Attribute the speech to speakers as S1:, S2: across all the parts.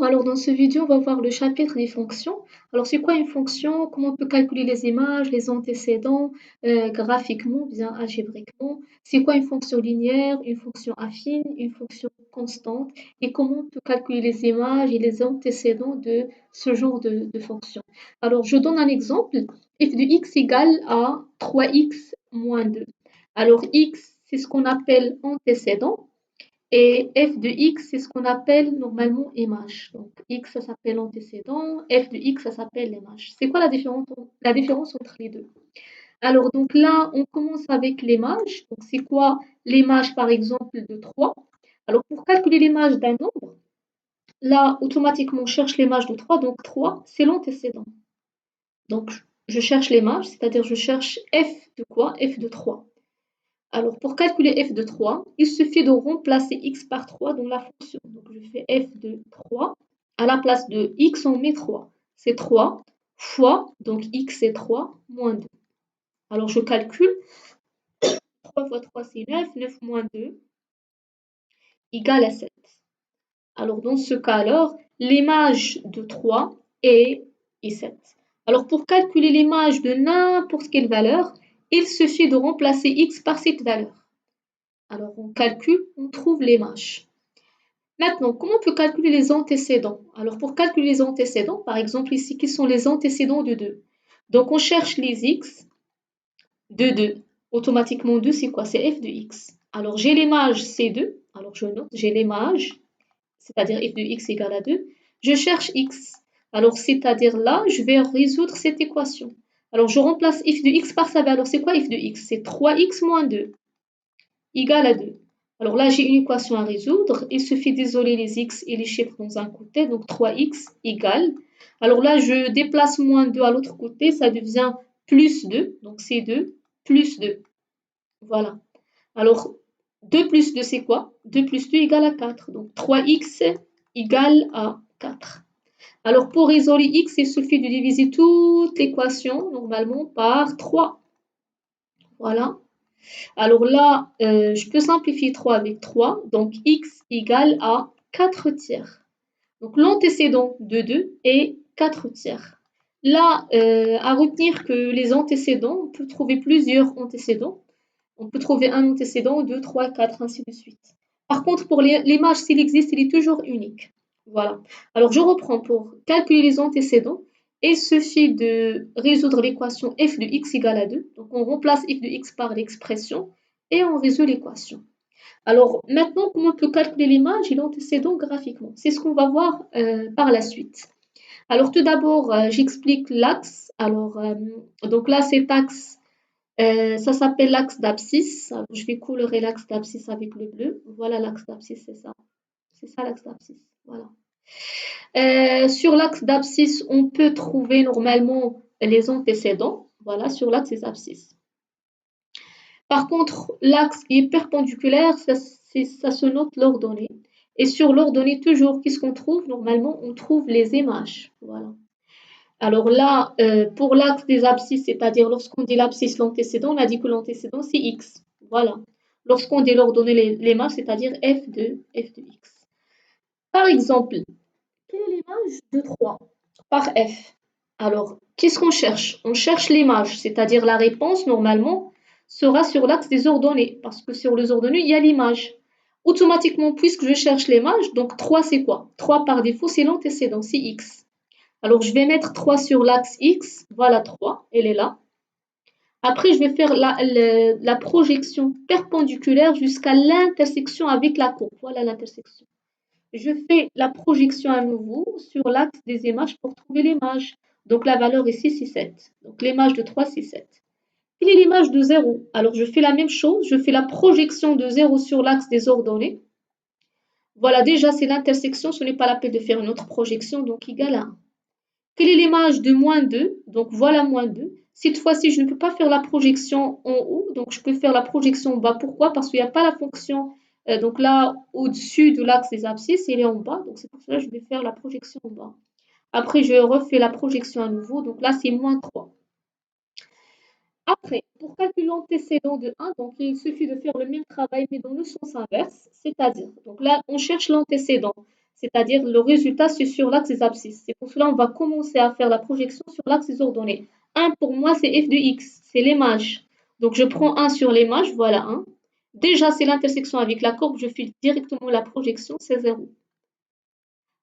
S1: Alors dans ce vidéo, on va voir le chapitre des fonctions. Alors c'est quoi une fonction? Comment on peut calculer les images, les antécédents, graphiquement, bien algébriquement? C'est quoi une fonction linéaire, une fonction affine, une fonction constante? Et comment on peut calculer les images et les antécédents de ce genre de fonction? Alors je donne un exemple. F de x égale à 3x moins 2. Alors x, c'est ce qu'on appelle antécédent. Et f de x, c'est ce qu'on appelle normalement image. Donc x, ça s'appelle antécédent, f de x, ça s'appelle image. C'est quoi la différence entre les deux? Alors, donc là, on commence avec l'image. Donc, c'est quoi l'image, par exemple, de 3? Alors, pour calculer l'image d'un nombre, là, automatiquement, on cherche l'image de 3. Donc, 3, c'est l'antécédent. Donc, je cherche l'image, c'est-à-dire je cherche f de quoi? F de 3. Alors, pour calculer f de 3, il suffit de remplacer x par 3 dans la fonction. Donc, je fais f de 3. À la place de x, on met 3. C'est 3 fois, donc x c'est 3, moins 2. Alors, je calcule. 3 fois 3, c'est 9. 9 moins 2 égale à 7. Alors, dans ce cas, alors, l'image de 3 est 7. Alors, pour calculer l'image de n'importe quelle valeur, il suffit de remplacer x par cette valeur. Alors, on calcule, on trouve l'image. Maintenant, comment on peut calculer les antécédents? Alors, pour calculer les antécédents, par exemple ici, qui sont les antécédents de 2? Donc, on cherche les x de 2. Automatiquement, 2, c'est quoi? C'est f de x. Alors, j'ai l'image, c'est 2. Alors, je note, j'ai l'image, c'est-à-dire f de x égale à 2. Je cherche x. Alors, c'est-à-dire là, je vais résoudre cette équation. Alors, je remplace f de x par sa valeur. C'est quoi f de x? C'est 3x moins 2 égale à 2. Alors là, j'ai une équation à résoudre. Il suffit d'isoler les x et les chiffres dans un côté. Donc 3x égale. Alors là, je déplace moins 2 à l'autre côté. Ça devient plus 2. Donc c'est 2 plus 2. Voilà. Alors 2 plus 2, c'est quoi? 2 plus 2 égale à 4. Donc 3x égale à 4. Alors pour isoler x, il suffit de diviser toute l'équation normalement par 3. Voilà. Alors là, je peux simplifier 3 avec 3. Donc, x égale à 4 tiers. Donc, l'antécédent de 2 est 4 tiers. Là, à retenir que les antécédents, on peut trouver plusieurs antécédents. On peut trouver un antécédent, 2, 3, 4, ainsi de suite. Par contre, pour l'image, s'il existe, il est toujours unique. Voilà. Alors, je reprends pour calculer les antécédents. Il suffit de résoudre l'équation f de x égale à 2. Donc, on remplace f de x par l'expression et on résout l'équation. Alors, maintenant, comment on peut calculer l'image et l'antécédent graphiquement? C'est ce qu'on va voir par la suite. Alors, tout d'abord, j'explique l'axe. Alors, donc là, cet axe, ça s'appelle l'axe d'abscisse. Je vais colorer l'axe d'abscisse avec le bleu. Voilà l'axe d'abscisse, c'est ça. C'est ça l'axe d'abscisse. Voilà. Sur l'axe d'abscisse, on peut trouver normalement les antécédents. Voilà, sur l'axe des abscisses. Par contre, l'axe qui est perpendiculaire, ça se note l'ordonnée. Et sur l'ordonnée, toujours, qu'est-ce qu'on trouve? Normalement, on trouve les images. Voilà. Alors là, pour l'axe des abscisses, c'est-à-dire lorsqu'on dit l'abscisse, l'antécédent, on a dit que l'antécédent, c'est x. Voilà. Lorsqu'on dit l'ordonnée, l'image, c'est-à-dire f de x. Par exemple, quelle est l'image de 3 par f? Alors, qu'est-ce qu'on cherche? On cherche l'image, c'est-à-dire la réponse, normalement, sera sur l'axe des ordonnées, parce que sur les ordonnées, il y a l'image. Automatiquement, puisque je cherche l'image, donc 3, c'est quoi? 3 par défaut, c'est l'antécédent, c'est x. Alors, je vais mettre 3 sur l'axe x. Voilà 3, elle est là. Après, je vais faire la projection perpendiculaire jusqu'à l'intersection avec la courbe. Voilà l'intersection. Je fais la projection à nouveau sur l'axe des images pour trouver l'image. Donc, la valeur ici, c'est 7. Donc, l'image de 3, c'est 7. Quelle est l'image de 0? Alors, je fais la même chose. Je fais la projection de 0 sur l'axe des ordonnées. Voilà, déjà, c'est l'intersection. Ce n'est pas la peine de faire une autre projection, donc égale à 1. Quelle est l'image de moins 2? Donc voilà moins 2. Cette fois-ci, je ne peux pas faire la projection en haut, donc je peux faire la projection en bas. Pourquoi? Parce qu'il n'y a pas la fonction, donc là, au-dessus de l'axe des abscisses, il est en bas. Donc c'est pour cela que je vais faire la projection en bas. Après, je refais la projection à nouveau. Donc là, c'est moins 3. Après, pour calculer l'antécédent de 1, donc il suffit de faire le même travail, mais dans le sens inverse. C'est-à-dire, donc là, on cherche l'antécédent. C'est-à-dire le résultat, c'est sur l'axe des abscisses. C'est pour cela on va commencer à faire la projection sur l'axe des ordonnées. 1 pour moi, c'est f de x, c'est l'image. Donc je prends 1 sur l'image, voilà 1. Déjà, c'est l'intersection avec la courbe, je fais directement la projection, c'est 0.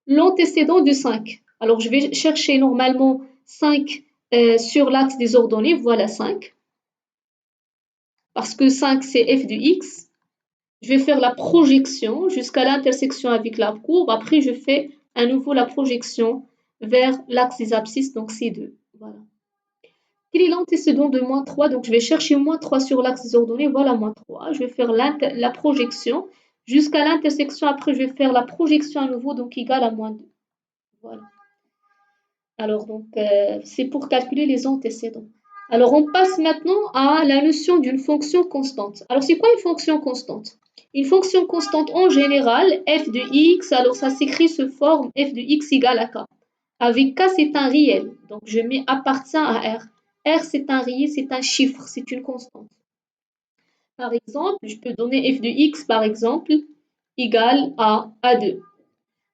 S1: L'antécédent de 5. Alors je vais chercher normalement 5 sur l'axe des ordonnées, voilà 5. Parce que 5, c'est f de x. Je vais faire la projection jusqu'à l'intersection avec la courbe. Après, je fais à nouveau la projection vers l'axe des abscisses, donc C2. Voilà. Quel est l'antécédent de moins 3? Donc, je vais chercher moins 3 sur l'axe des ordonnées. Voilà, moins 3. Je vais faire la projection jusqu'à l'intersection. Après, je vais faire la projection à nouveau, donc égale à moins 2. Voilà. Alors, donc, c'est pour calculer les antécédents. Alors, on passe maintenant à la notion d'une fonction constante. Alors, c'est quoi une fonction constante? Une fonction constante en général, f de x, alors ça s'écrit sous forme f de x égale à k. Avec k, c'est un réel. Donc, je mets appartient à r. R, c'est un réel, c'est un chiffre, c'est une constante. Par exemple, je peux donner f de x, par exemple, égale à 2.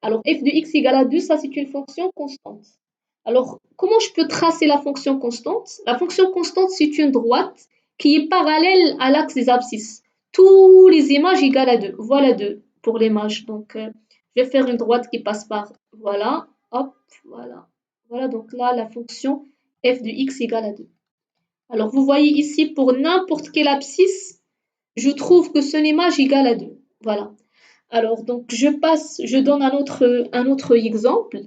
S1: Alors, f de x égale à 2, ça, c'est une fonction constante. Alors, comment je peux tracer la fonction constante? La fonction constante, c'est une droite qui est parallèle à l'axe des abscisses. Tous les images égales à 2. Voilà 2 pour l'image. Donc, je vais faire une droite qui passe par, voilà, hop, voilà. Voilà, donc là, la fonction f de x égale à 2. Alors, vous voyez ici, pour n'importe quelle abscisse, je trouve que son image égale à 2. Voilà. Alors, donc, je donne un autre exemple.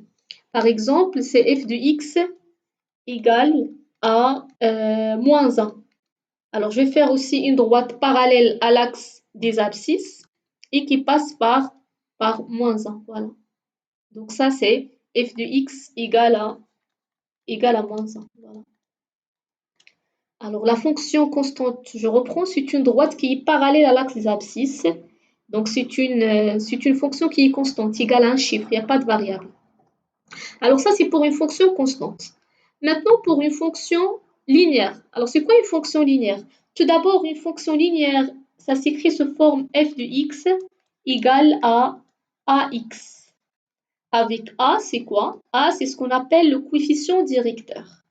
S1: Par exemple, c'est f de x égale à moins 1. Alors, je vais faire aussi une droite parallèle à l'axe des abscisses et qui passe par moins 1. Voilà. Donc, ça, c'est f de x égale à moins 1. Voilà. Alors, la fonction constante, je reprends, c'est une droite qui est parallèle à l'axe des abscisses. Donc, c'est une fonction qui est constante, égale à un chiffre, il n'y a pas de variable. Alors, ça, c'est pour une fonction constante. Maintenant, pour une fonction linéaire. Alors, c'est quoi une fonction linéaire? Tout d'abord, une fonction linéaire, ça s'écrit sous forme f de x égale à ax. Avec a, c'est quoi? A, c'est ce qu'on appelle le coefficient directeur.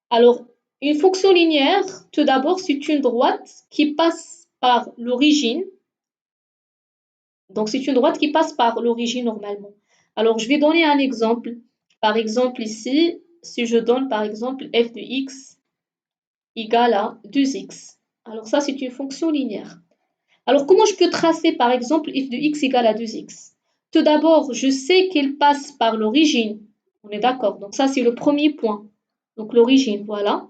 S1: Alors, une fonction linéaire, tout d'abord, c'est une droite qui passe par l'origine. Donc, c'est une droite qui passe par l'origine normalement. Alors, je vais donner un exemple. Par exemple, ici, si je donne par exemple f de x égale à 2x. Alors, ça, c'est une fonction linéaire. Alors, comment je peux tracer par exemple f de x égale à 2x? Tout d'abord, je sais qu'elle passe par l'origine. On est d'accord. Donc, ça, c'est le premier point. Donc, l'origine, voilà.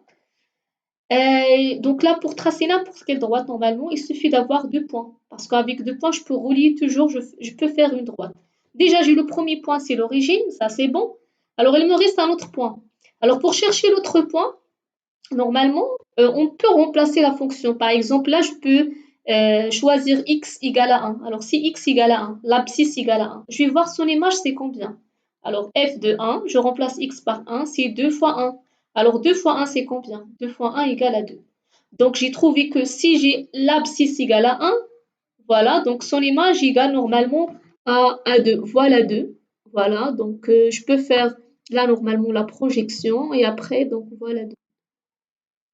S1: Donc là, pour tracer n'importe quelle droite, normalement, il suffit d'avoir 2 points. Parce qu'avec 2 points, je peux relier toujours, je peux faire une droite. Déjà, j'ai le premier point, c'est l'origine, ça c'est bon. Alors, il me reste un autre point. Alors, pour chercher l'autre point, normalement, on peut remplacer la fonction. Par exemple, là, je peux choisir x égale à 1. Alors, si x égale à 1, l'abscisse égale à 1, je vais voir son image, c'est combien? Alors, f de 1, je remplace x par 1, c'est 2 fois 1. Alors, 2 fois 1, c'est combien? 2 fois 1 égale à 2. Donc, j'ai trouvé que si j'ai l'abscisse égale à 1, voilà, donc son image égale normalement à 2. Voilà 2. Voilà, donc je peux faire là normalement la projection et après, donc voilà 2.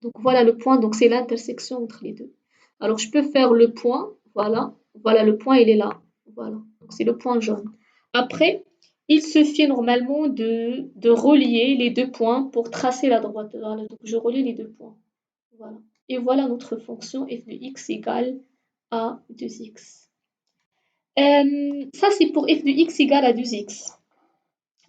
S1: Donc voilà le point, donc c'est l'intersection entre les deux. Alors je peux faire le point, voilà, voilà le point, il est là, voilà, donc c'est le point jaune. Après, il suffit normalement de relier les deux points pour tracer la droite. Voilà, donc je relie les deux points, voilà. Et voilà notre fonction f de x égale à 2x. Ça c'est pour f de x égale à 2x.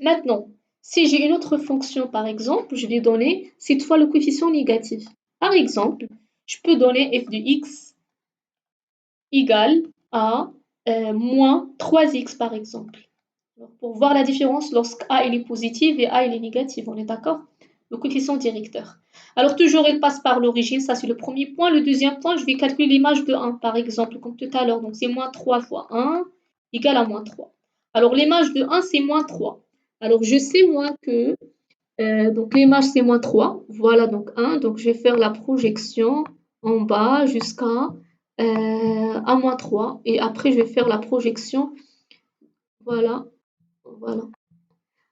S1: Maintenant, si j'ai une autre fonction par exemple, je vais donner cette fois le coefficient négatif. Par exemple, je peux donner f de x égale à moins 3x par exemple. Alors, pour voir la différence lorsque a il est positif et a il est négatif, on est d'accord? Le coefficient directeur. Alors toujours il passe par l'origine, ça c'est le premier point. Le deuxième point, je vais calculer l'image de 1 par exemple, comme tout à l'heure. Donc c'est moins 3 fois 1 égale à moins 3. Alors l'image de 1 c'est moins 3. Alors je sais moi que donc l'image c'est moins 3. Voilà donc 1. Donc je vais faire la projection en bas jusqu'à à moins 3. Et après je vais faire la projection Voilà, voilà.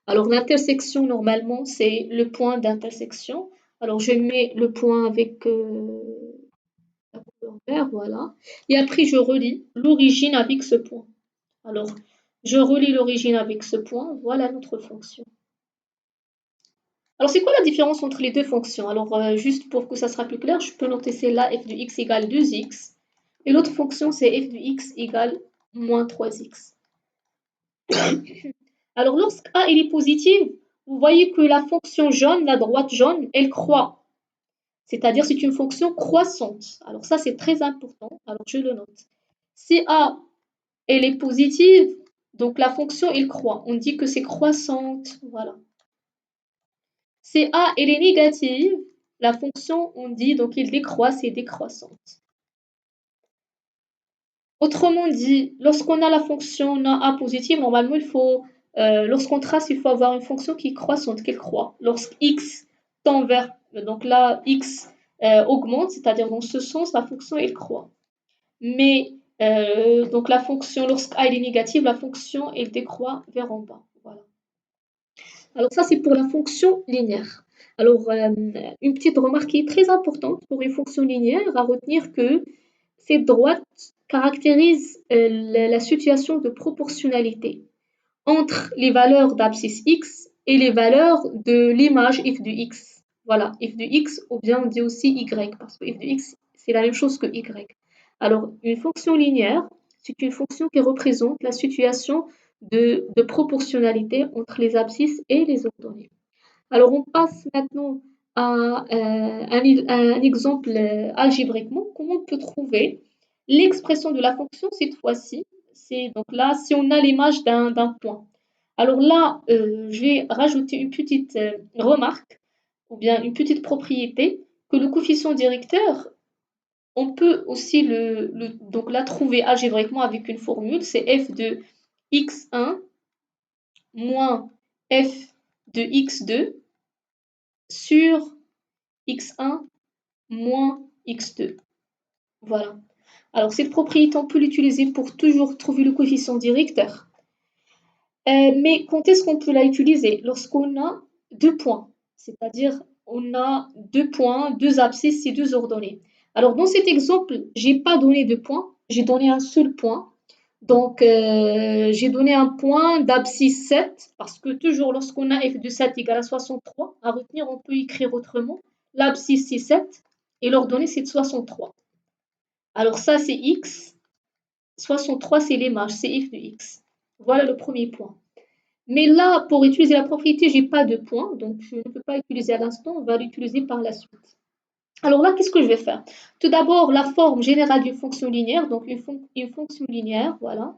S1: Alors l'intersection, normalement, c'est le point d'intersection. Alors je mets le point avec la couleur vert, voilà. Et après, je relie l'origine avec ce point. Alors, je relie l'origine avec ce point, voilà notre fonction. Alors, c'est quoi la différence entre les deux fonctions? Alors, juste pour que ça sera plus clair, je peux noter celle-là, f de x égale 2x. Et l'autre fonction, c'est f de x égale moins 3x. Alors, lorsque a il est positif, vous voyez que la fonction jaune, la droite jaune, elle croît. C'est-à-dire c'est une fonction croissante. Alors ça, c'est très important. Alors, je le note. Si a, elle est positive, donc la fonction, elle croît. On dit que c'est croissante. Voilà. Si a, elle est négative, la fonction, on dit donc il décroît, c'est décroissante. Autrement dit, lorsqu'on a la fonction a positive, normalement, lorsqu'on trace, il faut avoir une fonction qui est croissante, qu'elle croît. Lorsque x tend vers, donc là, x augmente, c'est-à-dire dans ce sens, la fonction, elle croît. Mais, donc la fonction, lorsque a est négative, la fonction, elle décroît vers en bas. Voilà. Alors ça, c'est pour la fonction linéaire. Alors, une petite remarque qui est très importante pour une fonction linéaire, à retenir que cette droite caractérise la situation de proportionnalité entre les valeurs d'abscisse x et les valeurs de l'image f de x. Voilà, f de x, ou bien on dit aussi y, parce que f de x, c'est la même chose que y. Alors, une fonction linéaire, c'est une fonction qui représente la situation de proportionnalité entre les abscisses et les ordonnées. Alors, on passe maintenant à un exemple algébriquement. Comment on peut trouver l'expression de la fonction cette fois-ci? C'est donc là, si on a l'image d'un point. Alors là, je vais rajouter une petite remarque ou bien une petite propriété que le coefficient directeur, on peut aussi donc la trouver algébriquement avec une formule, c'est f de x1 moins f de x2 sur x1 moins x2. Voilà. Alors, cette propriété, on peut l'utiliser pour toujours trouver le coefficient directeur. Mais quand est-ce qu'on peut la utiliser? Lorsqu'on a deux points, c'est-à-dire on a deux points, deux abscisses et deux ordonnées. Alors, dans cet exemple, je n'ai pas donné de points, j'ai donné un seul point. Donc, j'ai donné un point d'abscisse 7, parce que toujours lorsqu'on a f de 7 égale à 63, à retenir, on peut écrire autrement. L'abscisse, c'est 7, et l'ordonnée, c'est 63. Alors ça, c'est x. 63, c'est l'image, c'est f de x. Voilà le premier point. Mais là, pour utiliser la propriété, je n'ai pas de point, donc je ne peux pas l'utiliser à l'instant, on va l'utiliser par la suite. Alors là, qu'est-ce que je vais faire? Tout d'abord, la forme générale d'une fonction linéaire, donc une fonction linéaire, voilà.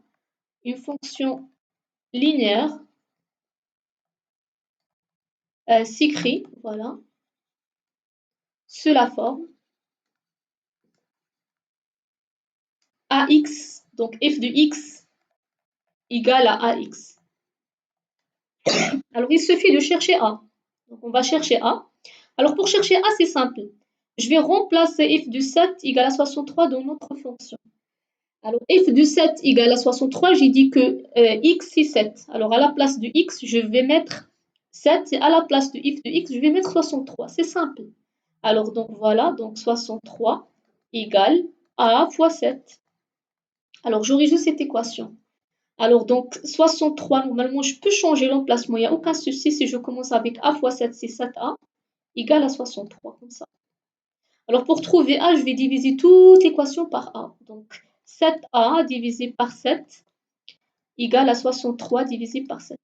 S1: Une fonction linéaire s'écrit, voilà, sous la forme ax, donc f de x égale à ax. Alors, il suffit de chercher a. Donc, on va chercher a. Alors, pour chercher a, c'est simple. Je vais remplacer f de 7 égale à 63 dans notre fonction. Alors, f de 7 égale à 63, j'ai dit que x, c'est 7. Alors, à la place de x, je vais mettre 7. Et à la place de f de x, je vais mettre 63. C'est simple. Alors, donc voilà, donc 63 égale a fois 7. Alors, j'aurai juste cette équation. Alors, donc 63, normalement, je peux changer l'emplacement. Il n'y a aucun souci si je commence avec a fois 7, c'est 7a, égale à 63, comme ça. Alors, pour trouver a, je vais diviser toute l'équation par a. Donc, 7a divisé par 7 égale à 63 divisé par 7.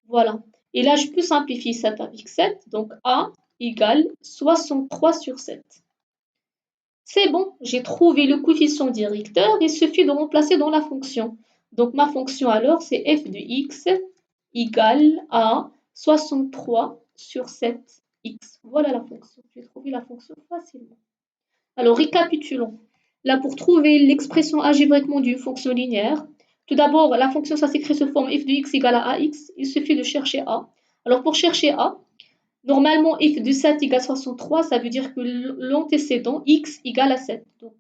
S1: Voilà. Et là, je peux simplifier 7 avec 7. Donc, a égale 63 sur 7. C'est bon, j'ai trouvé le coefficient directeur, il suffit de remplacer dans la fonction. Donc ma fonction alors, c'est f de x égale à 63 sur 7x. Voilà la fonction. J'ai trouvé la fonction facilement. Alors récapitulons. Là, pour trouver l'expression algébriquement d'une fonction linéaire, tout d'abord, la fonction, ça s'écrit sous forme f de x égale à ax. Il suffit de chercher a. Alors pour chercher a, normalement, f de 7 égale 63, ça veut dire que l'antécédent x égale à 7. Donc,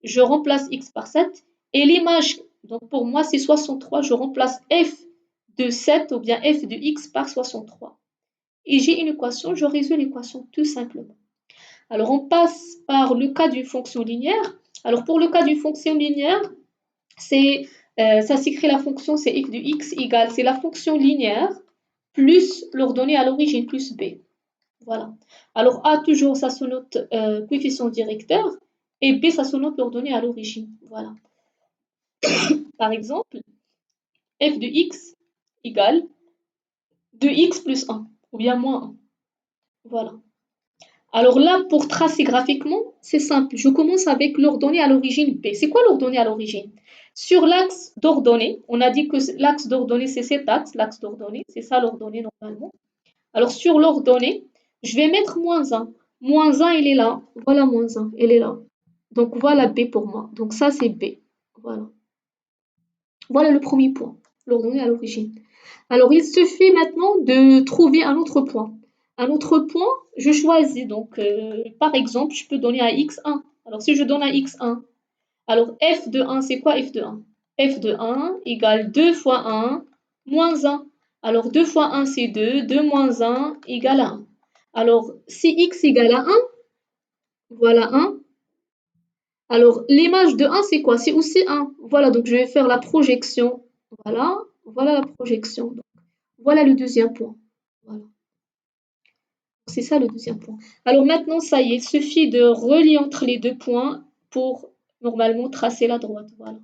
S1: je remplace x par 7 et l'image Donc pour moi, c'est 63. Je remplace f de 7 ou bien f de x par 63. Et j'ai une équation, je résous l'équation tout simplement. Alors on passe par le cas d'une fonction linéaire. Alors pour le cas d'une fonction linéaire, ça s'écrit la fonction, c'est f de x égale, c'est la fonction linéaire plus l'ordonnée à l'origine plus b. Voilà. Alors A toujours ça se note coefficient directeur et B ça se note l'ordonnée à l'origine. Voilà. Par exemple, f de x égale 2x plus 1 ou bien moins 1. Voilà. Alors là, pour tracer graphiquement, c'est simple. Je commence avec l'ordonnée à l'origine B. C'est quoi l'ordonnée à l'origine? Sur l'axe d'ordonnée, on a dit que l'axe d'ordonnée, c'est cet axe, l'axe d'ordonnée. C'est ça l'ordonnée normalement. Alors sur l'ordonnée, je vais mettre moins 1. Moins 1, il est là. Voilà moins 1, il est là. Donc voilà B pour moi. Donc ça, c'est B. Voilà. Voilà le premier point, l'ordonnée à l'origine. Alors il suffit maintenant de trouver un autre point. Un autre point, je choisis donc, par exemple, je peux donner à x1. Alors si je donne à x1, alors f de 1, c'est quoi f de 1? F de 1 égale 2 fois 1 moins 1. Alors 2 fois 1, c'est 2, 2 moins 1 égale 1. Alors si x égale à 1, voilà 1. Alors l'image de 1, c'est quoi? C'est aussi 1. Voilà, donc je vais faire la projection. Voilà, voilà la projection. Donc, voilà le deuxième point. Voilà. C'est ça le deuxième point. Alors maintenant, ça y est, il suffit de relier entre les deux points pour normalement tracer la droite. Voilà.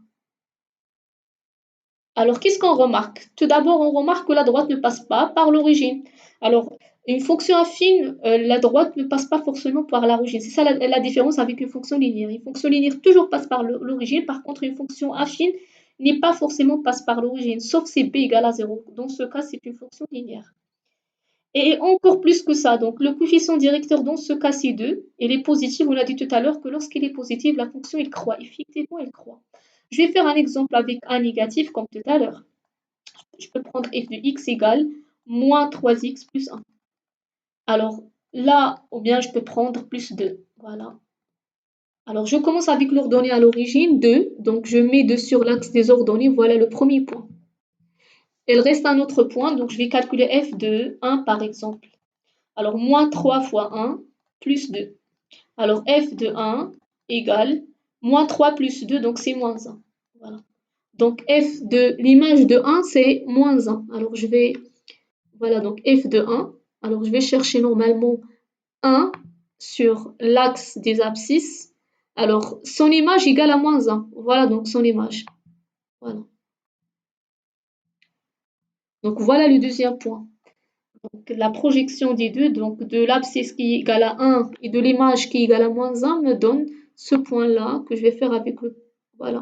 S1: Alors qu'est-ce qu'on remarque? Tout d'abord, on remarque que la droite ne passe pas par l'origine. Alors, une fonction affine, la droite ne passe pas forcément par l'origine. C'est ça la différence avec une fonction linéaire. Une fonction linéaire toujours passe par l'origine. Par contre, une fonction affine n'est pas forcément passe par l'origine, sauf si b égale à 0. Dans ce cas, c'est une fonction linéaire. Et encore plus que ça, donc le coefficient directeur dans ce cas c'est 2, il est positif, on a dit tout à l'heure que lorsqu'il est positif, la fonction il croît, effectivement elle croît. Je vais faire un exemple avec un négatif comme tout à l'heure. Je peux prendre f de x égale moins 3x plus 1. Alors là, ou bien je peux prendre plus 2, voilà. Alors je commence avec l'ordonnée à l'origine, 2, donc je mets 2 sur l'axe des ordonnées, voilà le premier point. Il reste un autre point, donc je vais calculer f de 1 par exemple. Alors, moins 3 fois 1 plus 2. Alors, f de 1 égale moins 3 plus 2, donc c'est moins 1. Voilà. Donc, f de l'image de 1, c'est moins 1. Alors, je vais, voilà, donc f de 1. Alors, je vais chercher normalement 1 sur l'axe des abscisses. Alors, son image égale à moins 1. Voilà donc son image. Voilà. Donc, voilà le deuxième point. Donc, la projection des deux, donc de l'abscisse qui est égale à 1 et de l'image qui est égale à moins 1 me donne ce point-là que je vais faire avec le... Voilà,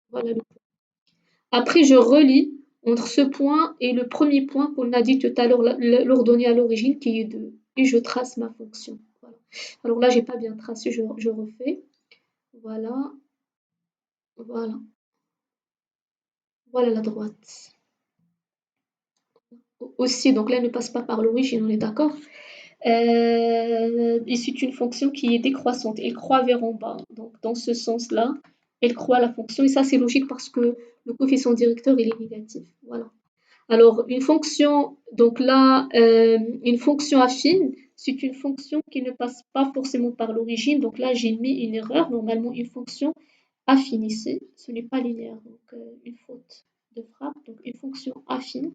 S1: voilà le point. Après, je relie entre ce point et le premier point qu'on a dit tout à l'heure, l'ordonnée à l'origine qui est 2. Et je trace ma fonction. Voilà. Alors là, j'ai pas bien tracé, je refais. Voilà, voilà. Voilà la droite. Aussi, donc là, elle ne passe pas par l'origine, on est d'accord? Et c'est une fonction qui est décroissante. Elle croît vers en bas. Donc, dans ce sens-là, elle croît la fonction. Et ça, c'est logique parce que le coefficient directeur, il est négatif. Voilà. Alors, une fonction, donc là, une fonction affine, c'est une fonction qui ne passe pas forcément par l'origine. Donc là, j'ai mis une erreur. Normalement, une fonction affine ici, ce n'est pas linéaire. Donc, une faute de frappe. Donc, une fonction affine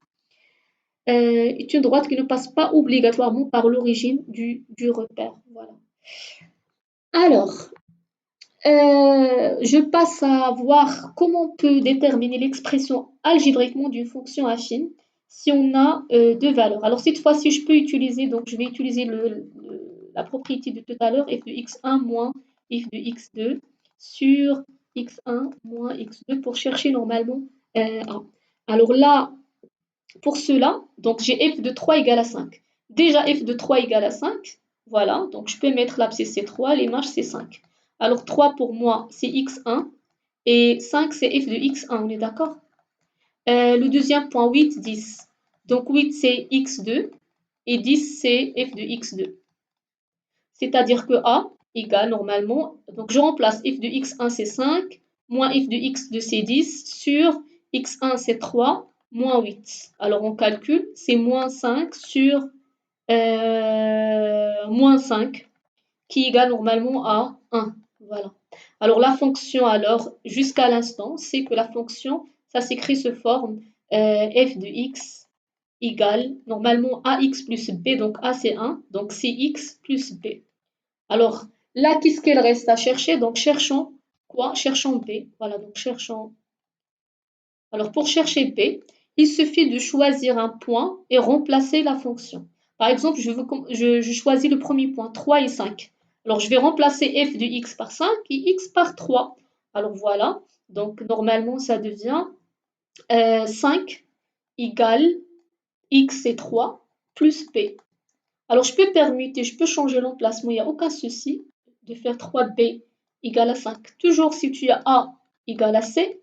S1: est une droite qui ne passe pas obligatoirement par l'origine du repère. Voilà. Alors, je passe à voir comment on peut déterminer l'expression algébriquement d'une fonction affine si on a deux valeurs. Alors cette fois-ci, je peux utiliser, donc je vais utiliser la propriété de tout à l'heure, f de x1 moins f de x2 sur x1 moins x2 pour chercher normalement 1. Alors là, pour cela, donc j'ai f de 3 égale à 5. Déjà f de 3 égale à 5, voilà, donc je peux mettre l'abscisse c'est 3, l'image c'est 5. Alors 3 pour moi c'est x1 et 5 c'est f de x1, on est d'accord? Le deuxième point, 8, 10. Donc 8 c'est x2 et 10 c'est f de x2. C'est-à-dire que a égale normalement, donc je remplace f de x1 c'est 5, moins f de x de C10 sur x1 C3 moins 8. Alors on calcule, c'est moins 5 sur moins 5 qui égale normalement à 1. Voilà. Alors la fonction, alors, jusqu'à l'instant, c'est que la fonction, ça s'écrit sous forme f de x égale normalement ax plus b, donc a c'est 1, donc c'est x plus b. Alors là, qu'est-ce qu'il reste à chercher? Donc cherchons quoi? Cherchons b. Voilà, donc cherchons. Alors pour chercher b, il suffit de choisir un point et remplacer la fonction. Par exemple, je choisis le premier point, 3 et 5. Alors je vais remplacer f de x par 5 et x par 3. Alors voilà, donc normalement ça devient 5 égale x et 3 plus b. Alors je peux permuter, je peux changer l'emplacement, il n'y a aucun souci de faire 3b égale à 5. Toujours si tu as a égale à c,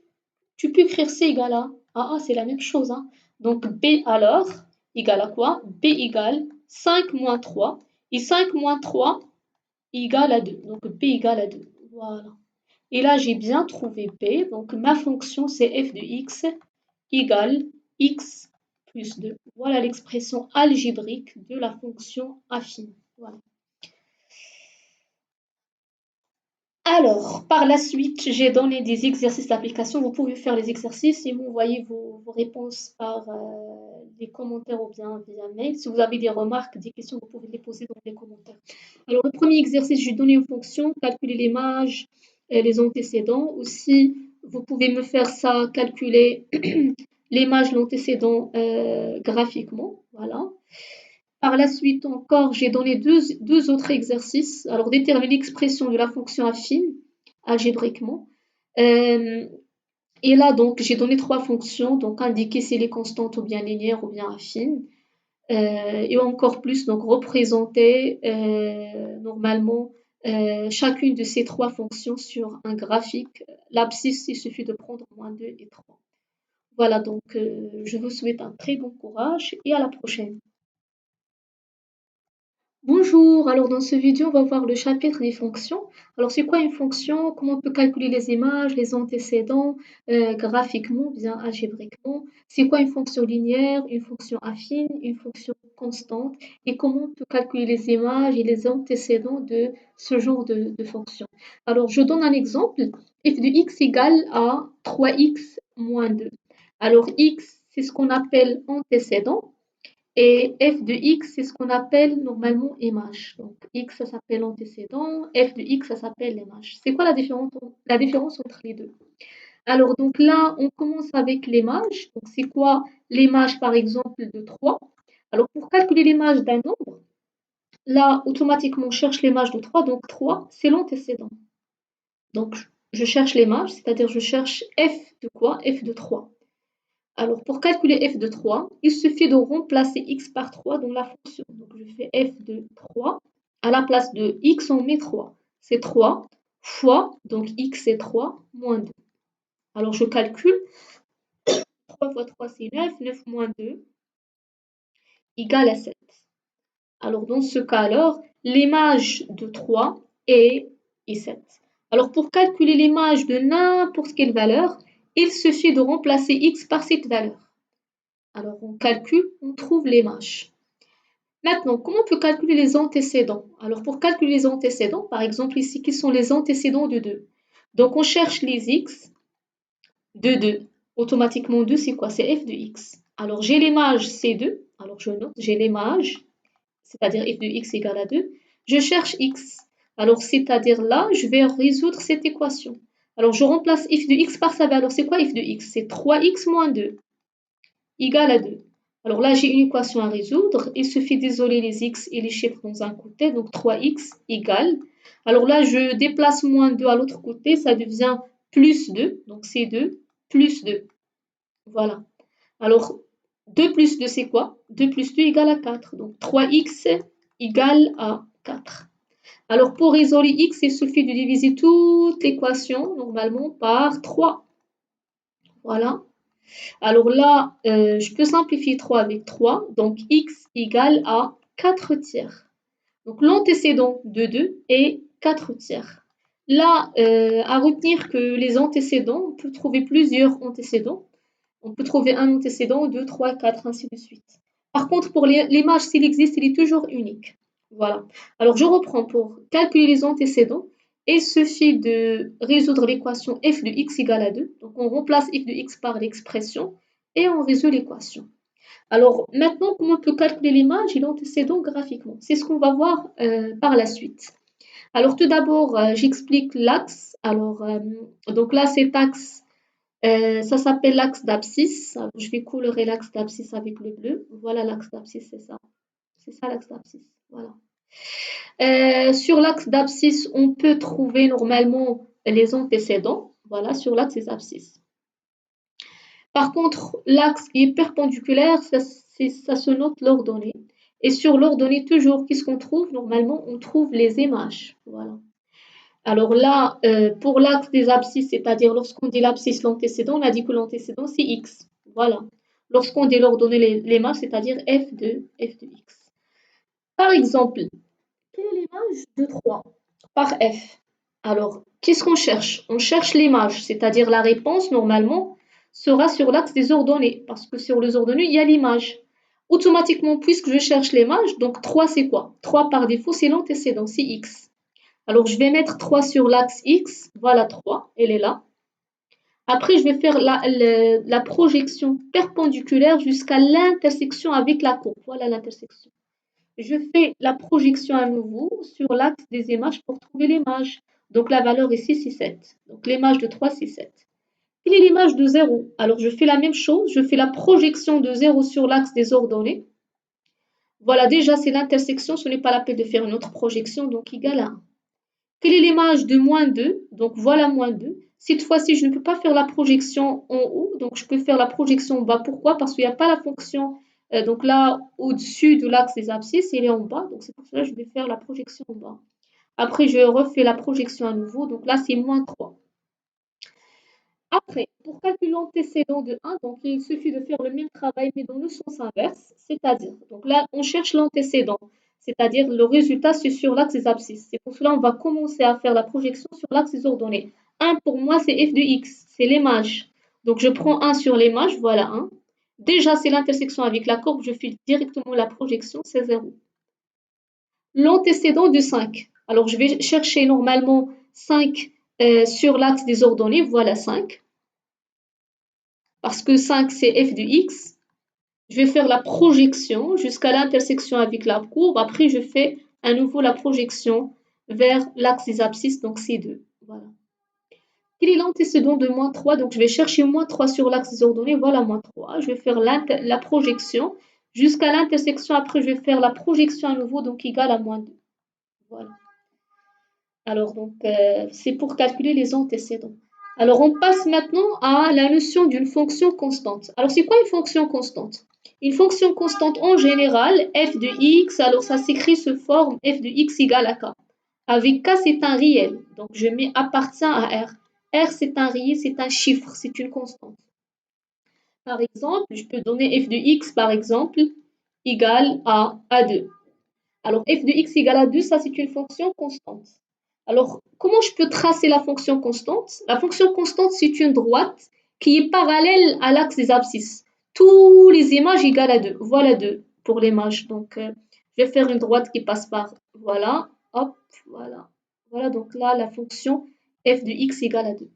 S1: tu peux écrire c égale à a, c'est la même chose. Hein. Donc b alors égale à quoi? B égale 5 moins 3 et 5 moins 3 égale à 2. Donc b égale à 2. Voilà. Et là j'ai bien trouvé b, donc ma fonction c'est f de x égale x plus 2. Voilà l'expression algébrique de la fonction affine. Voilà. Alors, par la suite, j'ai donné des exercices d'application. Vous pouvez faire les exercices et m'envoyer vos réponses par les commentaires ou bien via mail. Si vous avez des remarques, des questions, vous pouvez les poser dans les commentaires. Alors, le premier exercice, j'ai donné une fonction, calculer l'image, les antécédents. Aussi, vous pouvez me faire ça, calculer l'image, l'antécédent graphiquement. Voilà. Par la suite encore, j'ai donné deux autres exercices. Alors, déterminer l'expression de la fonction affine algébriquement. Euh, et là, donc, j'ai donné trois fonctions. Donc, indiquer si elle est constante ou bien linéaire ou bien affine. Et encore plus, donc, représenter normalement chacune de ces trois fonctions sur un graphique. L'abscisse, il suffit de prendre moins 2 et 3. Voilà, donc, je vous souhaite un très bon courage et à la prochaine. Bonjour, alors dans cette vidéo, on va voir le chapitre des fonctions. Alors c'est quoi une fonction? Comment on peut calculer les images, les antécédents, graphiquement, bien algébriquement? C'est quoi une fonction linéaire, une fonction affine, une fonction constante? Et comment on peut calculer les images et les antécédents de ce genre de fonction? Alors je donne un exemple. F de x égale à 3x moins 2. Alors x, c'est ce qu'on appelle antécédent. Et f de x, c'est ce qu'on appelle normalement image. Donc x, ça s'appelle antécédent, f de x, ça s'appelle image. C'est quoi la différence entre les deux? Alors, donc là, on commence avec l'image. Donc, c'est quoi l'image, par exemple, de 3? Alors, pour calculer l'image d'un nombre, là, automatiquement, on cherche l'image de 3. Donc, 3, c'est l'antécédent. Donc, je cherche l'image, c'est-à-dire je cherche f de quoi? F de 3. Alors, pour calculer f de 3, il suffit de remplacer x par 3 dans la fonction. Donc, je fais f de 3. À la place de x, on met 3. C'est 3 fois, donc x c'est 3, moins 2. Alors, je calcule. 3 fois 3, c'est 9. 9 moins 2 égale à 7. Alors, dans ce cas, alors, l'image de 3 est 7. Alors, pour calculer l'image de n'importe quelle valeur, il suffit de remplacer x par cette valeur. Alors, on calcule, on trouve l'image. Maintenant, comment on peut calculer les antécédents? Alors, pour calculer les antécédents, par exemple ici, qui sont les antécédents de 2? Donc, on cherche les x de 2. Automatiquement, 2, c'est quoi? C'est f de x. Alors, j'ai l'image C2. Alors, je note, j'ai l'image, c'est-à-dire f de x égale à 2. Je cherche x. Alors, c'est-à-dire là, je vais résoudre cette équation. Alors, je remplace f de x par sa valeur. C'est quoi f de x? C'est 3x moins 2 égale à 2. Alors là, j'ai une équation à résoudre. Il suffit d'isoler les x et les chiffres dans un côté. Donc 3x égale. Alors là, je déplace moins 2 à l'autre côté. Ça devient plus 2. Donc c'est 2 plus 2. Voilà. Alors 2 plus 2, c'est quoi? 2 plus 2 égale à 4. Donc 3x égale à 4. Alors pour isoler x, il suffit de diviser toute l'équation normalement par 3. Voilà. Alors là, je peux simplifier 3 avec 3. Donc, x égale à 4 tiers. Donc, l'antécédent de 2 est 4 tiers. Là, à retenir que les antécédents, on peut trouver plusieurs antécédents. On peut trouver un antécédent, 2, 3, 4, ainsi de suite. Par contre, pour l'image, s'il existe, il est toujours unique. Voilà. Alors, je reprends pour calculer les antécédents. Il suffit de résoudre l'équation f de x égale à 2. Donc, on remplace f de x par l'expression et on résout l'équation. Alors, maintenant, comment on peut calculer l'image et l'antécédent graphiquement? C'est ce qu'on va voir par la suite. Alors, tout d'abord, j'explique l'axe. Alors, donc là, cet axe, ça s'appelle l'axe d'abscisse. Alors, je vais colorer l'axe d'abscisse avec le bleu. Voilà l'axe d'abscisse, c'est ça. C'est ça l'axe d'abscisse. Voilà. Sur l'axe d'abscisse, on peut trouver normalement les antécédents. Voilà, sur l'axe des abscisses. Par contre, l'axe qui est perpendiculaire, ça se note l'ordonnée. Et sur l'ordonnée, toujours, qu'est-ce qu'on trouve? Normalement, on trouve les images. Voilà. Alors là, pour l'axe des abscisses, c'est-à-dire lorsqu'on dit l'abscisse, l'antécédent, on a dit que l'antécédent, c'est x. Voilà. Lorsqu'on dit l'ordonnée, les mages, c'est-à-dire f de x. Par exemple, quelle est l'image de 3 par f? Alors, qu'est-ce qu'on cherche? On cherche l'image, c'est-à-dire la réponse, normalement, sera sur l'axe des ordonnées, parce que sur les ordonnées, il y a l'image. Automatiquement, puisque je cherche l'image, donc 3, c'est quoi? 3 par défaut, c'est l'antécédent, c'est x. Alors, je vais mettre 3 sur l'axe X. Voilà 3, elle est là. Après, je vais faire la projection perpendiculaire jusqu'à l'intersection avec la courbe. Voilà l'intersection. Je fais la projection à nouveau sur l'axe des images pour trouver l'image. Donc, la valeur est 6 et 7. Donc, l'image de 3, c'est 7. Quelle est l'image de 0? Alors, je fais la même chose. Je fais la projection de 0 sur l'axe des ordonnées. Voilà, déjà, c'est l'intersection. Ce n'est pas la peine de faire une autre projection, donc égale à 1. Quelle est l'image de moins 2? Donc voilà moins 2. Cette fois-ci, je ne peux pas faire la projection en haut, donc je peux faire la projection en bas. Pourquoi? Parce qu'il n'y a pas la fonction, donc là, au-dessus de l'axe des abscisses, il est en bas, donc c'est pour cela que je vais faire la projection en bas. Après, je refais la projection à nouveau, donc là, c'est moins 3. Après, pour calculer l'antécédent de 1, donc il suffit de faire le même travail, mais dans le sens inverse, c'est-à-dire, donc là, on cherche l'antécédent, c'est-à-dire le résultat, c'est sur l'axe des abscisses. C'est pour cela qu'on va commencer à faire la projection sur l'axe des ordonnées. 1 pour moi, c'est f de x, c'est l'image. Donc je prends 1 sur l'image, voilà 1. Déjà, c'est l'intersection avec la courbe, je fais directement la projection, c'est 0. L'antécédent de 5. Alors je vais chercher normalement 5 sur l'axe des ordonnées, voilà 5. Parce que 5, c'est f de x. Je vais faire la projection jusqu'à l'intersection avec la courbe. Après, je fais à nouveau la projection vers l'axe des abscisses, donc C2. Voilà. Quel est l'antécédent de moins 3? Donc, je vais chercher moins 3 sur l'axe des ordonnées. Voilà, moins 3. Je vais faire la projection jusqu'à l'intersection. Après, je vais faire la projection à nouveau, donc égale à moins 2. Voilà. Alors, donc, c'est pour calculer les antécédents. Alors, on passe maintenant à la notion d'une fonction constante. Alors, c'est quoi une fonction constante? Une fonction constante en général, f de x, alors ça s'écrit sous forme f de x égale à k. Avec k, c'est un réel. Donc, je mets appartient à r. R, c'est un réel, c'est un chiffre, c'est une constante. Par exemple, je peux donner f de x, par exemple, égale à 2. Alors, f de x égale à 2, ça, c'est une fonction constante. Alors, comment je peux tracer la fonction constante? La fonction constante, c'est une droite qui est parallèle à l'axe des abscisses. Tous les images égales à 2. Voilà 2 pour l'image. Donc, je vais faire une droite qui passe par, voilà, hop, voilà. Voilà, donc là, la fonction f de x égale à 2.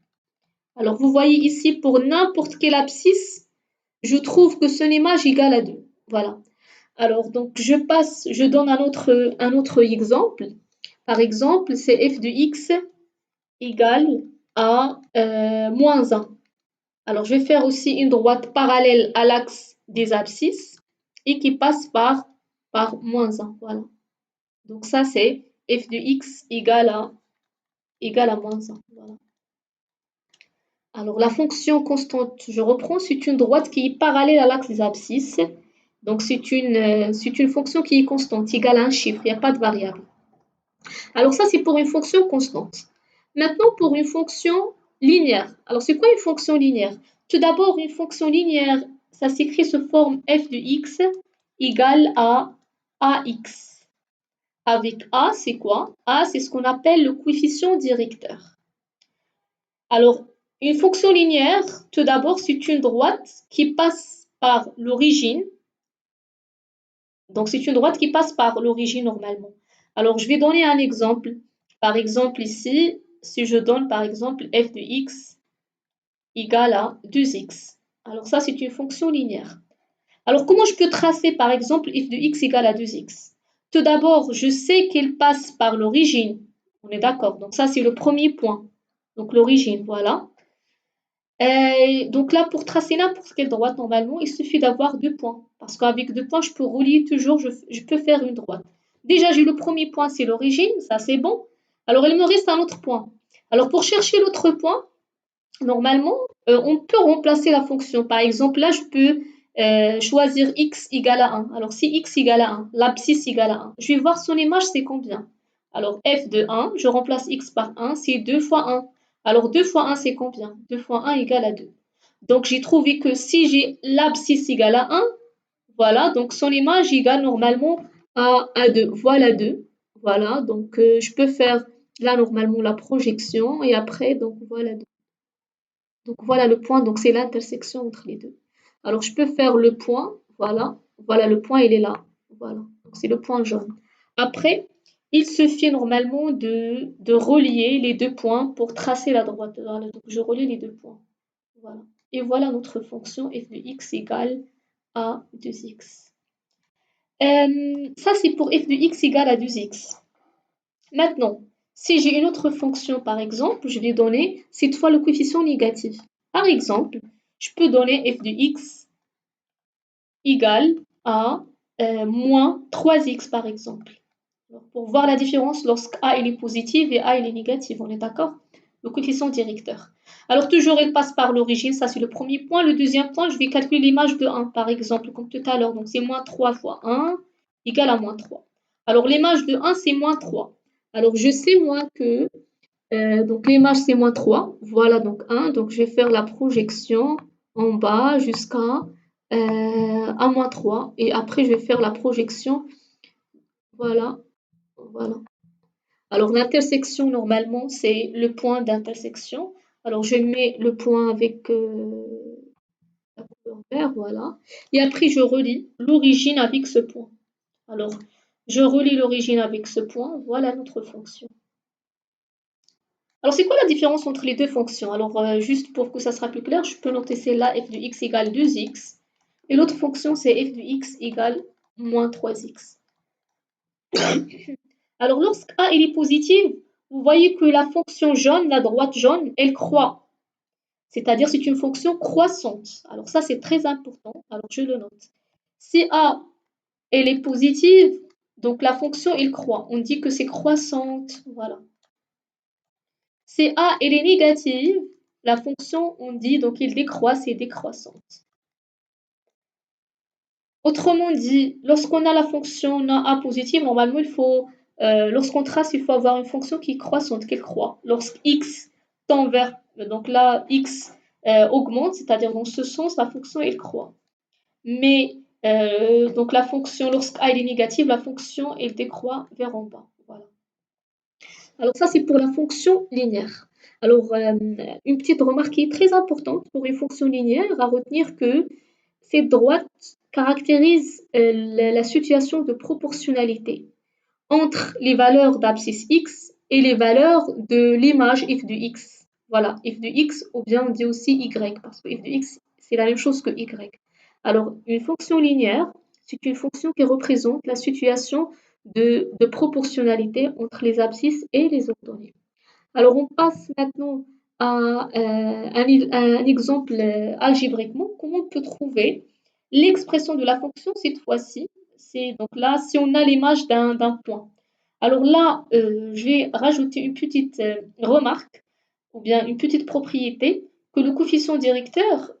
S1: Alors, vous voyez ici, pour n'importe quelle abscisse, je trouve que son image égale à 2. Voilà. Alors, donc, je donne un autre exemple. Par exemple, c'est f de x égale à moins 1. Alors, je vais faire aussi une droite parallèle à l'axe des abscisses et qui passe par moins 1. Voilà. Donc, ça, c'est f de x égale à moins 1. Voilà. Alors, la fonction constante, je reprends, c'est une droite qui est parallèle à l'axe des abscisses. Donc, c'est une fonction qui est constante, égale à un chiffre, il n'y a pas de variable. Alors ça, c'est pour une fonction constante. Maintenant, pour une fonction linéaire. Alors, c'est quoi une fonction linéaire? Tout d'abord, une fonction linéaire, ça s'écrit sous forme f de x égale à ax. avec A, c'est quoi? A, c'est ce qu'on appelle le coefficient directeur. Alors, une fonction linéaire, tout d'abord, c'est une droite qui passe par l'origine. Donc, c'est une droite qui passe par l'origine normalement. Alors, je vais donner un exemple. Par exemple, ici, si je donne par exemple f de x égale à 2x. Alors, ça, c'est une fonction linéaire. Alors, comment je peux tracer par exemple f de x égale à 2x? Tout d'abord, je sais qu'elle passe par l'origine. On est d'accord. Donc, ça, c'est le premier point. Donc, l'origine, voilà. Donc là, pour tracer n'importe quelle droite, normalement, il suffit d'avoir deux points. Parce qu'avec deux points, je peux relier toujours, je peux faire une droite. Déjà, j'ai le premier point, c'est l'origine, ça c'est bon. Alors, il me reste un autre point. Alors, pour chercher l'autre point, normalement, on peut remplacer la fonction. Par exemple, là, je peux choisir x égale à 1. Alors, si x égale à 1, l'abscisse égale à 1, je vais voir son image, c'est combien? Alors, f de 1, je remplace x par 1, c'est 2 fois 1. Alors, 2 fois 1, c'est combien? 2 fois 1 égale à 2. Donc, j'ai trouvé que si j'ai l'abscisse égale à 1, voilà, donc son image égale normalement à 2. Voilà 2. Voilà, donc je peux faire là normalement la projection et après, donc voilà 2. Donc voilà le point, donc c'est l'intersection entre les deux. Alors je peux faire le point, voilà, voilà le point, il est là, voilà, donc c'est le point jaune. Après, il suffit normalement de relier les deux points pour tracer la droite. Voilà, donc je relie les deux points, voilà. Et voilà notre fonction f de x égale à 2x. Ça c'est pour f de x égale à 2x. Maintenant, si j'ai une autre fonction, par exemple, je vais donner cette fois le coefficient négatif. Par exemple, je peux donner f de x égale à moins 3x, par exemple. Alors, pour voir la différence lorsque a il est positif et a il est négatif, on est d'accord? Le coefficient directeur. Alors, toujours, elle passe par l'origine, ça c'est le premier point. Le deuxième point, je vais calculer l'image de 1, par exemple, comme tout à l'heure. Donc, c'est moins 3 fois 1 égale à moins 3. Alors, l'image de 1, c'est moins 3. Alors, je sais, moi, que donc l'image, c'est moins 3. Voilà, donc 1. Donc, je vais faire la projection en bas jusqu'à à moins 3. Et après, je vais faire la projection. Voilà, voilà. Alors, l'intersection, normalement, c'est le point d'intersection. Alors, je mets le point avec la couleur vert, voilà. Et après, je relie l'origine avec ce point. Alors, je relie l'origine avec ce point. Voilà notre fonction. Alors, c'est quoi la différence entre les deux fonctions? Alors, juste pour que ça sera plus clair, je peux noter celle-là, f de x égale 2x. Et l'autre fonction, c'est f de x égale moins 3x. Alors, lorsque a est positive, vous voyez que la fonction jaune, la droite jaune, elle croît. C'est-à-dire c'est une fonction croissante. Alors ça, c'est très important. Alors, je le note. Si a, elle est positive, donc la fonction, elle croît. On dit que c'est croissante. Voilà. Si a, elle est négative, la fonction, on dit, donc il décroît, c'est décroissante. Autrement dit, lorsqu'on a la fonction a positive, normalement, lorsqu'on trace, il faut avoir une fonction qui est croissante, qu'elle croît. Lorsque x tend vers, donc là, x augmente, c'est-à-dire dans ce sens, la fonction, elle croît. Mais, donc la fonction, lorsque a est négative, la fonction, elle décroît vers en bas. Voilà. Alors ça, c'est pour la fonction linéaire. Alors, une petite remarque qui est très importante pour une fonction linéaire, à retenir que cette droite caractérise la situation de proportionnalité entre les valeurs d'abscisse x et les valeurs de l'image f de x. Voilà, f de x, ou bien on dit aussi y, parce que f de x, c'est la même chose que y. Alors, une fonction linéaire, c'est une fonction qui représente la situation de proportionnalité entre les abscisses et les ordonnées. Alors, on passe maintenant à un exemple algébriquement. Comment on peut trouver l'expression de la fonction cette fois-ci? C'est donc là, si on a l'image d'un point. Alors là, je vais rajouter une petite remarque ou bien une petite propriété que le coefficient directeur,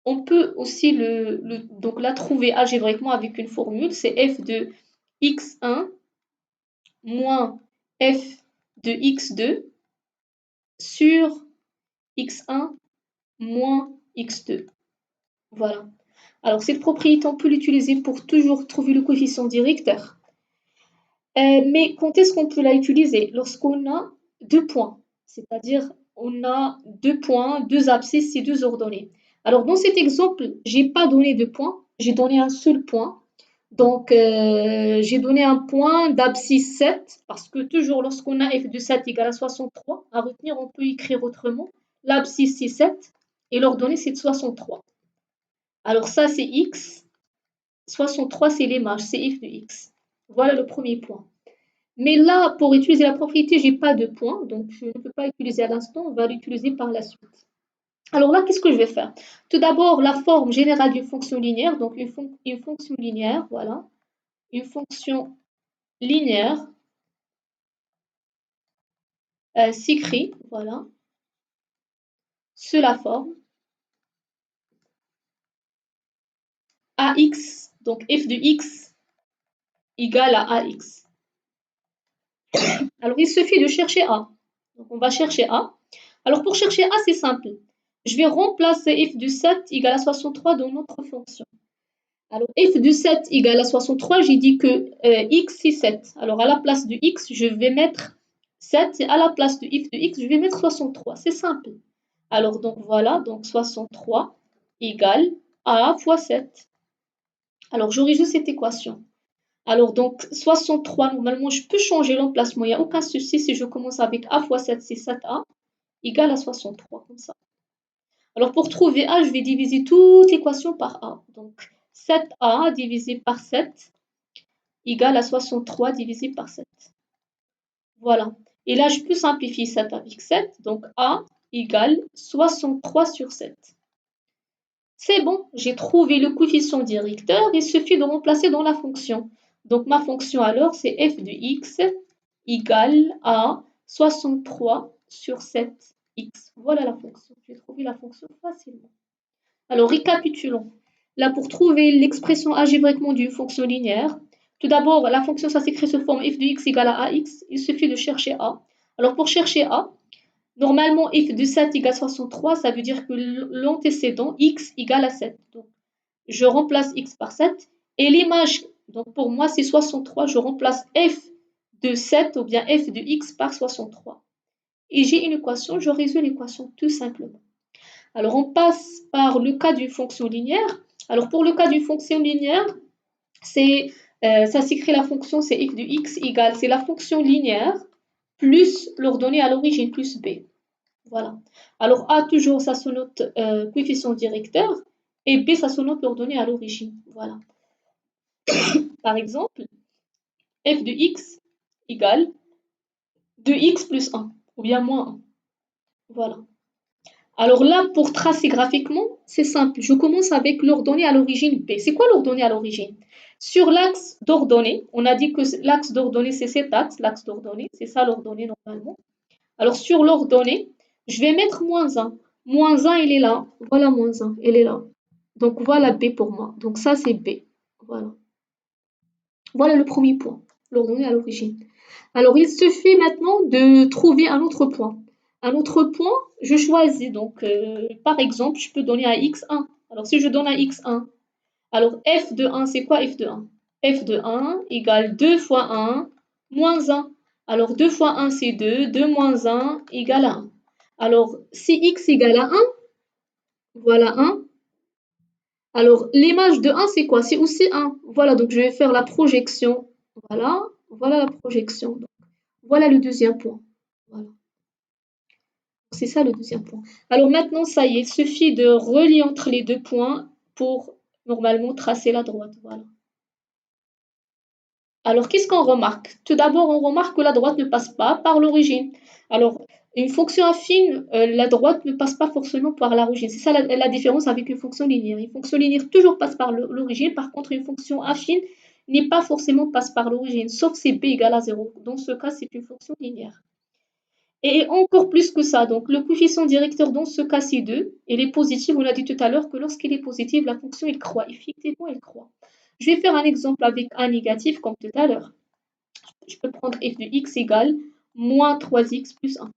S1: on peut aussi donc la trouver algébriquement avec une formule, c'est f de x1 moins f de x2 sur x1 moins x2. Voilà. Alors, cette propriété, on peut l'utiliser pour toujours trouver le coefficient directeur. Mais quand est-ce qu'on peut la utiliser? Lorsqu'on a deux points, c'est-à-dire on a deux points, deux abscisses et deux ordonnées. Alors dans cet exemple, j'ai pas donné de point, j'ai donné un seul point. Donc j'ai donné un point d'abscisse 7 parce que toujours lorsqu'on a f de 7 égale à 63, à retenir on peut écrire autrement. L'abscisse c'est 7 et l'ordonnée c'est 63. Alors ça c'est x, 63 c'est l'image, c'est f de x. Voilà le premier point. Mais là, pour utiliser la propriété, j'ai pas de point, donc je ne peux pas l'utiliser à l'instant, on va l'utiliser par la suite. Alors là, qu'est-ce que je vais faire? Tout d'abord, la forme générale d'une fonction linéaire, donc une fonction linéaire, voilà. Une fonction linéaire s'écrit, voilà, sous la forme ax, donc f de x égale à ax. Alors, il suffit de chercher a. Donc, on va chercher a. Alors, pour chercher a, c'est simple. Je vais remplacer f de 7 égale à 63 dans notre fonction. Alors, f de 7 égale à 63, j'ai dit que x c'est 7. Alors, à la place de x, je vais mettre 7 et à la place de f de x, je vais mettre 63. C'est simple. Alors, donc voilà, donc 63 égale a fois 7. Alors, je résout cette équation. Alors, donc 63, normalement, je peux changer l'emplacement, il n'y a aucun souci si je commence avec a fois 7, c'est 7a, égale à 63, comme ça. Alors, pour trouver a, je vais diviser toute l'équation par a. Donc, 7a divisé par 7 égale à 63 divisé par 7. Voilà. Et là, je peux simplifier 7 avec 7. Donc, a égale 63 sur 7. C'est bon, j'ai trouvé le coefficient directeur. Il suffit de remplacer dans la fonction. Donc, ma fonction alors, c'est f de x égale à 63 sur 7x. Voilà la fonction. J'ai trouvé la fonction facilement. Alors, récapitulons. Là, pour trouver l'expression algébriquement d'une fonction linéaire, tout d'abord, la fonction, ça s'écrit sous forme f de x égale à ax. Il suffit de chercher a. Alors, pour chercher a, normalement, f de 7 égale 63, ça veut dire que l'antécédent x égale à 7. Donc, je remplace x par 7. Et l'image, donc pour moi, c'est 63. Je remplace f de 7 ou bien f de x par 63. Et j'ai une équation, je résous l'équation tout simplement. Alors, on passe par le cas d'une fonction linéaire. Alors, pour le cas d'une fonction linéaire, ça s'écrit la fonction, c'est f de x égale, c'est la fonction linéaire plus l'ordonnée à l'origine plus b. Voilà. Alors, a, toujours, ça se note coefficient directeur, et b, ça se note l'ordonnée à l'origine. Voilà. Par exemple, f de x égale 2x plus 1, ou bien moins 1. Voilà. Alors là, pour tracer graphiquement, c'est simple. Je commence avec l'ordonnée à l'origine B. C'est quoi l'ordonnée à l'origine? Sur l'axe d'ordonnée, on a dit que l'axe d'ordonnée, c'est cet axe, l'axe d'ordonnée. C'est ça l'ordonnée normalement. Alors sur l'ordonnée, je vais mettre moins 1. Moins 1, il est là. Voilà moins 1, il est là. Donc voilà B pour moi. Donc ça, c'est B. Voilà. Voilà le premier point, l'ordonnée à l'origine. Alors il suffit maintenant de trouver un autre point. Un autre point, je choisis donc, par exemple, je peux donner à x1. Alors si je donne à x1, alors f de 1, c'est quoi f de 1? F de 1 égale 2 fois 1 moins 1. Alors 2 fois 1, c'est 2, 2 moins 1 égale à 1. Alors si x égale à 1, voilà 1. Alors l'image de 1, c'est quoi? C'est aussi 1. Voilà, donc je vais faire la projection. Voilà, voilà la projection. Donc, voilà le deuxième point. Voilà. C'est ça le deuxième point. Alors maintenant, ça y est, il suffit de relier entre les deux points pour normalement tracer la droite. Voilà. Alors, qu'est-ce qu'on remarque? Tout d'abord, on remarque que la droite ne passe pas par l'origine. Alors, une fonction affine, la droite ne passe pas forcément par l'origine. C'est ça la différence avec une fonction linéaire. Une fonction linéaire toujours passe par l'origine. Par contre, une fonction affine n'est pas forcément passe par l'origine, sauf si b égale à 0. Dans ce cas, c'est une fonction linéaire. Et encore plus que ça, donc le coefficient directeur dans ce cas, c'est 2. Il est positif, on a dit tout à l'heure que lorsqu'il est positif, la fonction, il croît. Effectivement, il croît. Je vais faire un exemple avec un négatif, comme tout à l'heure. Je peux prendre f de x égale moins 3x plus 1.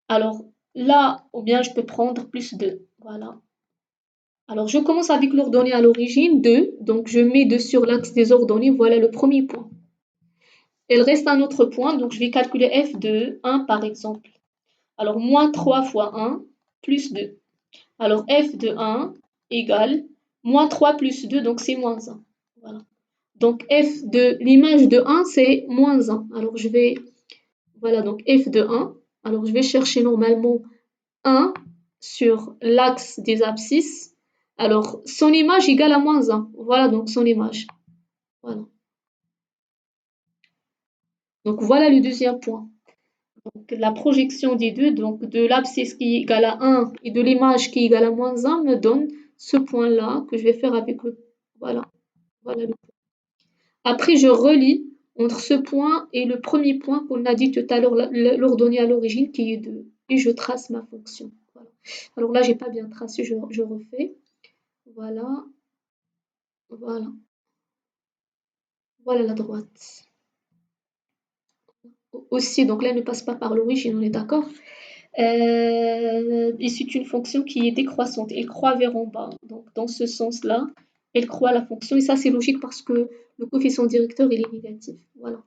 S1: Alors là, ou bien je peux prendre plus 2. Voilà. Alors je commence avec l'ordonnée à l'origine, 2. Donc je mets 2 sur l'axe des ordonnées. Voilà le premier point. Il reste un autre point, donc je vais calculer f de 1 par exemple. Alors, moins 3 fois 1 plus 2. Alors, f de 1 égale moins 3 plus 2, donc c'est moins 1. Voilà. Donc, f de l'image de 1, c'est moins 1. Alors, je vais, voilà, donc f de 1. Alors, je vais chercher normalement 1 sur l'axe des abscisses. Alors, son image égale à moins 1. Voilà donc son image. Voilà. Donc, voilà le deuxième point. Donc, la projection des deux, donc de l'abscisse qui est égale à 1 et de l'image qui est égale à moins 1 me donne ce point-là que je vais faire avec le... Voilà. Voilà le point. Après, je relie entre ce point et le premier point qu'on a dit tout à l'heure, l'ordonnée à l'origine qui est 2. Et je trace ma fonction. Voilà. Alors là, j'ai pas bien tracé, je refais. Voilà. Voilà. Voilà la droite. Aussi, donc là, elle ne passe pas par l'origine, on est d'accord? Et c'est une fonction qui est décroissante, elle croît vers en bas. Donc dans ce sens-là, elle croît la fonction, et ça c'est logique parce que le coefficient directeur il est négatif. Voilà.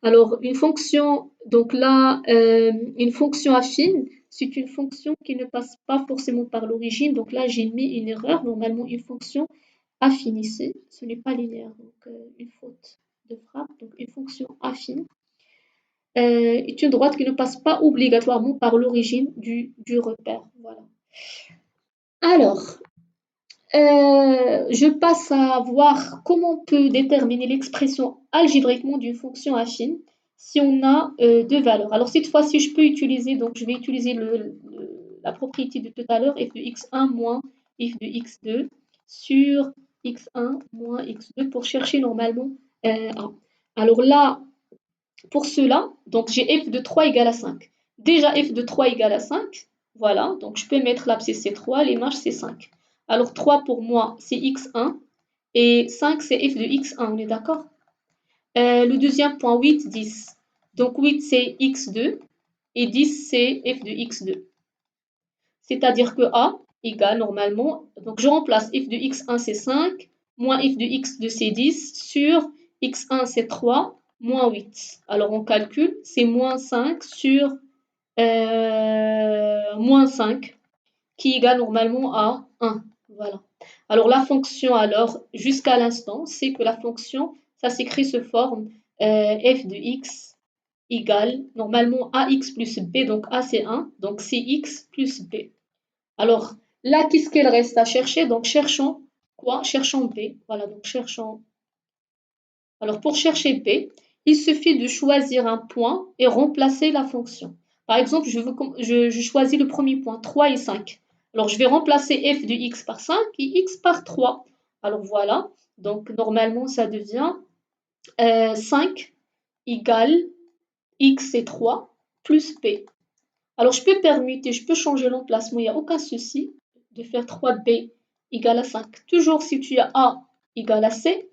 S1: Alors une fonction, donc là, une fonction affine, c'est une fonction qui ne passe pas forcément par l'origine. Donc là j'ai mis une erreur. Normalement une fonction affine ici, ce n'est pas linéaire, donc une faute de frappe. Donc une fonction affine est une droite qui ne passe pas obligatoirement par l'origine du repère. Voilà. Alors, je passe à voir comment on peut déterminer l'expression algébriquement d'une fonction affine si on a deux valeurs. Alors cette fois-ci, je peux utiliser, donc je vais utiliser la propriété de tout à l'heure, f de x1 moins f de x2 sur x1 moins x2 pour chercher normalement 1. Alors là, pour cela, donc j'ai f de 3 égale à 5. Déjà f de 3 égale à 5, voilà, donc je peux mettre l'abscisse c'est 3, l'image c'est 5. Alors 3 pour moi c'est x1 et 5 c'est f de x1, on est d'accord? Le deuxième point, 8, 10. Donc 8 c'est x2 et 10 c'est f de x2. C'est-à-dire que a égale normalement, donc je remplace f de x1 c'est 5, moins f de x2 c'est 10, sur x1 c'est 3, moins 8. Alors on calcule, c'est moins 5 sur moins 5, qui égale normalement à 1. Voilà. Alors la fonction, alors, jusqu'à l'instant, c'est que la fonction, ça s'écrit sous forme f de x égale normalement ax plus b, donc a c'est 1, donc c'est x plus b. Alors là, qu'est-ce qu'il reste à chercher? Donc cherchons quoi? Cherchons b. Voilà, donc cherchons. Alors pour chercher b, il suffit de choisir un point et remplacer la fonction. Par exemple, je choisis le premier point, 3 et 5. Alors je vais remplacer f de x par 5 et x par 3. Alors voilà, donc normalement ça devient 5 égale x et 3 plus b. Alors je peux permuter, je peux changer l'emplacement, il n'y a aucun souci de faire 3b égale à 5. Toujours si tu as a égale à c,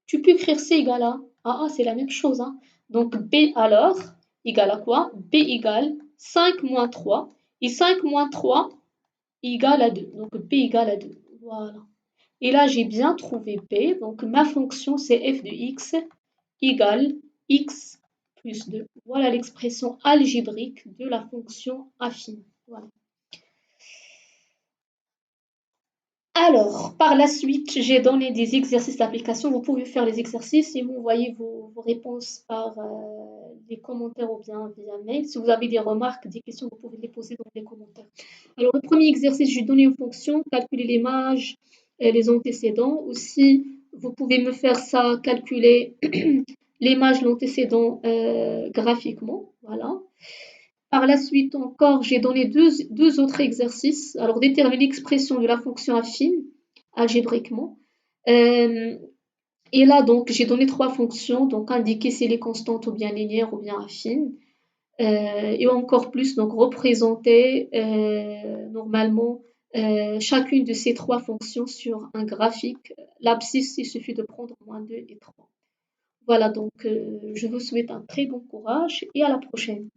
S1: tu peux écrire c égale à a, c'est la même chose. Hein. Donc b alors égale à quoi? B égale 5 moins 3 et 5 moins 3 égale à 2. Donc b égale à 2. Voilà. Et là j'ai bien trouvé b, donc ma fonction c'est f de x égale x plus 2. Voilà l'expression algébrique de la fonction affine. Voilà. Alors, par la suite, j'ai donné des exercices d'application. Vous pouvez faire les exercices et m'envoyer vos réponses par les commentaires ou bien via mail. Si vous avez des remarques, des questions, vous pouvez les poser dans les commentaires. Alors, le premier exercice, j'ai donné une fonction, calculer l'image et les antécédents. Aussi, vous pouvez me faire ça, calculer l'image, l'antécédent graphiquement. Voilà. Par la suite encore, j'ai donné deux autres exercices. Alors, déterminer l'expression de la fonction affine algébriquement. Euh, et là, donc, j'ai donné trois fonctions. Donc, indiquer si elle est constante ou bien linéaire ou bien affine. Et encore plus, donc, représenter normalement chacune de ces trois fonctions sur un graphique. L'abscisse, il suffit de prendre moins 2 et 3. Voilà, donc, je vous souhaite un très bon courage et à la prochaine.